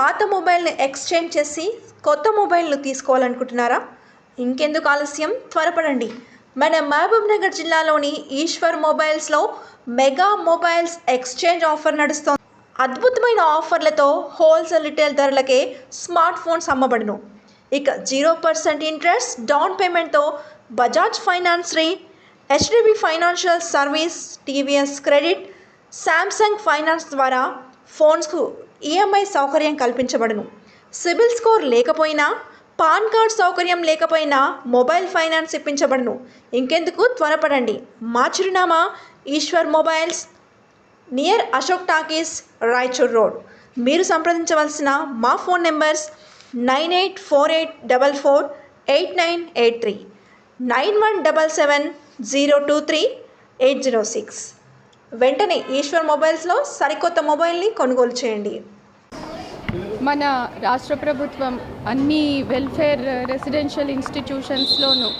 పాత మొబైల్ని ఎక్స్చేంజ్ చేసి కొత్త మొబైల్ను తీసుకోవాలనుకుంటున్నారా? ఇంకెందుకు ఆలస్యం, త్వరపడండి. మన మహబూబ్ నగర్ జిల్లాలోని ఈశ్వర్ మొబైల్స్లో మెగా మొబైల్స్ ఎక్స్చేంజ్ ఆఫర్ నడుస్తోంది. అద్భుతమైన ఆఫర్లతో హోల్సేల్ రిటైల్ ధరలకే స్మార్ట్ ఫోన్స్ అమ్మబడును. ఇక 0% ఇంట్రెస్ట్ డౌన్ పేమెంట్తో బజాజ్ ఫైనాన్స్ రే, HDB financial service, TVS credit, Samsung finance ద్వారా ఫోన్స్కు ఈఎంఐ సౌకర్యం కల్పించబడును. సిబిల్ స్కోర్ లేకపోయినా, పాన్ కార్డ్ సౌకర్యం లేకపోయినా మొబైల్ ఫైనాన్స్ ఇప్పించబడును. ఇంకెందుకు, త్వరపడండి. మా చిరునామా Eshwar mobiles, near Ashok talkies, Raichur road. మీరు సంప్రదించవలసిన మా ఫోన్ నెంబర్స్ 9848448983, 9177023806. వెంటనే ఈశ్వర్ మొబైల్స్లో సరికొత్త మొబైల్ని కొనుగోలు చేయండి. మన రాష్ట్ర ప్రభుత్వం అన్ని వెల్ఫేర్ రెసిడెన్షియల్ ఇన్స్టిట్యూషన్స్లోనూ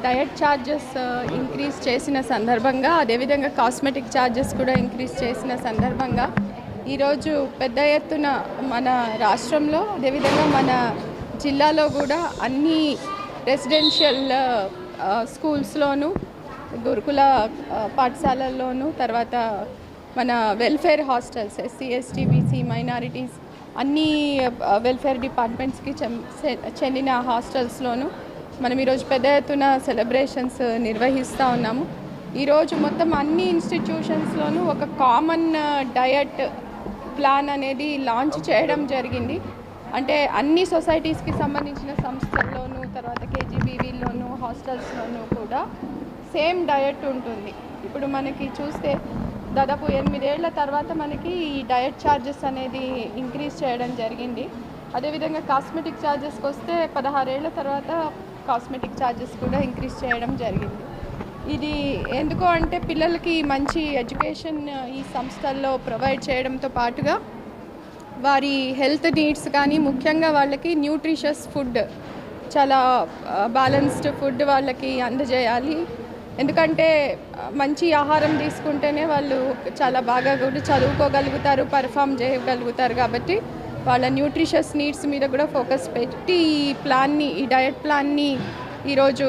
డయట్ ఛార్జెస్ ఇంక్రీజ్ చేసిన సందర్భంగా, అదేవిధంగా కాస్మెటిక్ ఛార్జెస్ కూడా ఇంక్రీజ్ చేసిన సందర్భంగా ఈరోజు పెద్ద ఎత్తున మన రాష్ట్రంలో, అదేవిధంగా మన జిల్లాలో కూడా అన్ని రెసిడెన్షియల్ స్కూల్స్లోనూ, గురుకుల పాఠశాలల్లోనూ, తర్వాత మన welfare hostels, SC, ST, BC, minorities అన్ని వెల్ఫేర్ డిపార్ట్మెంట్స్కి చెందిన హాస్టల్స్లోనూ మనం ఈరోజు పెద్ద ఎత్తున సెలబ్రేషన్స్ నిర్వహిస్తూ ఉన్నాము. ఈరోజు మొత్తం అన్ని ఇన్స్టిట్యూషన్స్లోనూ ఒక కామన్ డయట్ ప్లాన్ అనేది లాంచ్ చేయడం జరిగింది. అంటే అన్ని సొసైటీస్కి సంబంధించిన సంస్థల్లోనూ, తర్వాత కేజీబీవీలోనూ, హాస్టల్స్లోనూ కూడా సేమ్ డయట్ ఉంటుంది. ఇప్పుడు మనకి చూస్తే దాదాపు 8 ఏళ్ల తర్వాత మనకి ఈ డయట్ ఛార్జెస్ అనేది ఇంక్రీజ్ చేయడం జరిగింది. అదేవిధంగా కాస్మెటిక్ ఛార్జెస్కి వస్తే 16 ఏళ్ల తర్వాత కాస్మెటిక్ ఛార్జెస్ కూడా ఇంక్రీజ్ చేయడం జరిగింది. ఇది ఎందుకు అంటే పిల్లలకి మంచి ఎడ్యుకేషన్ ఈ సంస్థల్లో ప్రొవైడ్ చేయడంతో పాటుగా వారి హెల్త్ నీడ్స్ కానీ, ముఖ్యంగా వాళ్ళకి న్యూట్రిషియస్ ఫుడ్, చాలా బ్యాలెన్స్డ్ ఫుడ్ వాళ్ళకి అందజేయాలి. ఎందుకంటే మంచి ఆహారం తీసుకుంటేనే వాళ్ళు చాలా బాగా కూడా చదువుకోగలుగుతారు, పర్ఫామ్ చేయగలుగుతారు. కాబట్టి వాళ్ళ న్యూట్రిషియస్ నీడ్స్ మీద కూడా ఫోకస్ పెట్టి ఈ డయట్ ప్లాన్ని ఈరోజు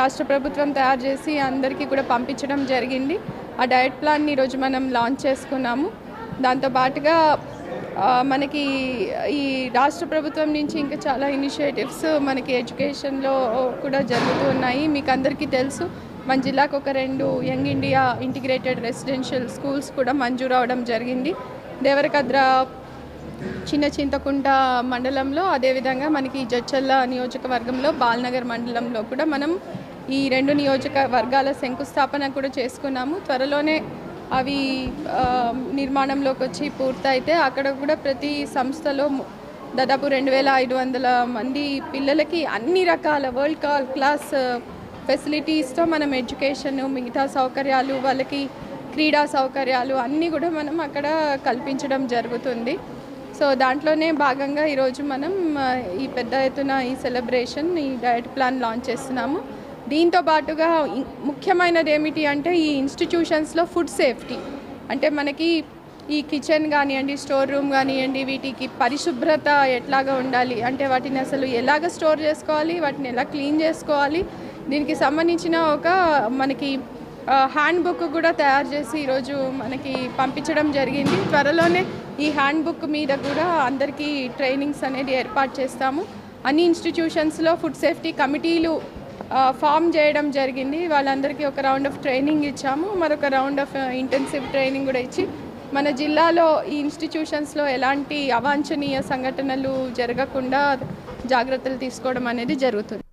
రాష్ట్ర ప్రభుత్వం తయారు చేసి అందరికీ కూడా పంపించడం జరిగింది. ఆ డయట్ ప్లాన్ని ఈరోజు మనం లాంచ్ చేసుకున్నాము. దాంతోపాటుగా మనకి ఈ రాష్ట్ర ప్రభుత్వం నుంచి ఇంకా చాలా ఇనిషియేటివ్స్ మనకి ఎడ్యుకేషన్లో కూడా జరుగుతూ ఉన్నాయి. మీకు అందరికీ తెలుసు, మన జిల్లాకు ఒక 2 young India integrated residential schools కూడా మంజూరు అవడం జరిగింది. దేవరకద్ర చిన్న చింతకుంట మండలంలో, అదేవిధంగా మనకి జడ్చల్ల నియోజకవర్గంలో, బాల్నగర్ మండలంలో కూడా మనం ఈ 2 నియోజకవర్గాల శంకుస్థాపన కూడా చేసుకున్నాము. త్వరలోనే అవి నిర్మాణంలోకి వచ్చి పూర్తయితే అక్కడ కూడా ప్రతి సంస్థలో దాదాపు 2500 మంది పిల్లలకి అన్ని రకాల వరల్డ్ క్లాస్ ఫెసిలిటీస్తో మనం ఎడ్యుకేషన్, మిగతా సౌకర్యాలు, వాళ్ళకి క్రీడా సౌకర్యాలు అన్నీ కూడా మనం అక్కడ కల్పించడం జరుగుతుంది. సో దాంట్లోనే భాగంగా ఈరోజు మనం ఈ పెద్ద ఎత్తున ఈ సెలబ్రేషన్, ఈ డయట్ ప్లాన్ లాంచ్ చేస్తున్నాము. దీంతో పాటుగా ముఖ్యమైనది ఏమిటి అంటే ఈ ఇన్స్టిట్యూషన్స్లో ఫుడ్ సేఫ్టీ. అంటే మనకి ఈ కిచెన్ కానివ్వండి, స్టోర్ రూమ్ కానివ్వండి, వీటికి పరిశుభ్రత ఎట్లాగా ఉండాలి, అంటే వాటిని అసలు ఎలాగ స్టోర్ చేసుకోవాలి, వాటిని ఎలా క్లీన్ చేసుకోవాలి, దీనికి సంబంధించిన ఒక మనకి హ్యాండ్ బుక్ కూడా తయారు చేసి ఈరోజు మనకి పంపించడం జరిగింది. త్వరలోనే ఈ హ్యాండ్ బుక్ మీద కూడా అందరికీ ట్రైనింగ్స్ అనేది ఏర్పాటు చేస్తాము. అన్ని ఇన్స్టిట్యూషన్స్లో ఫుడ్ సేఫ్టీ కమిటీలు ఫామ్ చేయడం జరిగింది. వాళ్ళందరికీ ఒక రౌండ్ ఆఫ్ ట్రైనింగ్ ఇచ్చాము, మరొక రౌండ్ ఆఫ్ ఇంటెన్సివ్ ట్రైనింగ్ కూడా ఇచ్చి మన జిల్లాలో ఈ ఇన్స్టిట్యూషన్స్లో ఎలాంటి అవాంఛనీయ సంఘటనలు జరగకుండా జాగ్రత్తలు తీసుకోవడం అనేది జరుగుతుంది.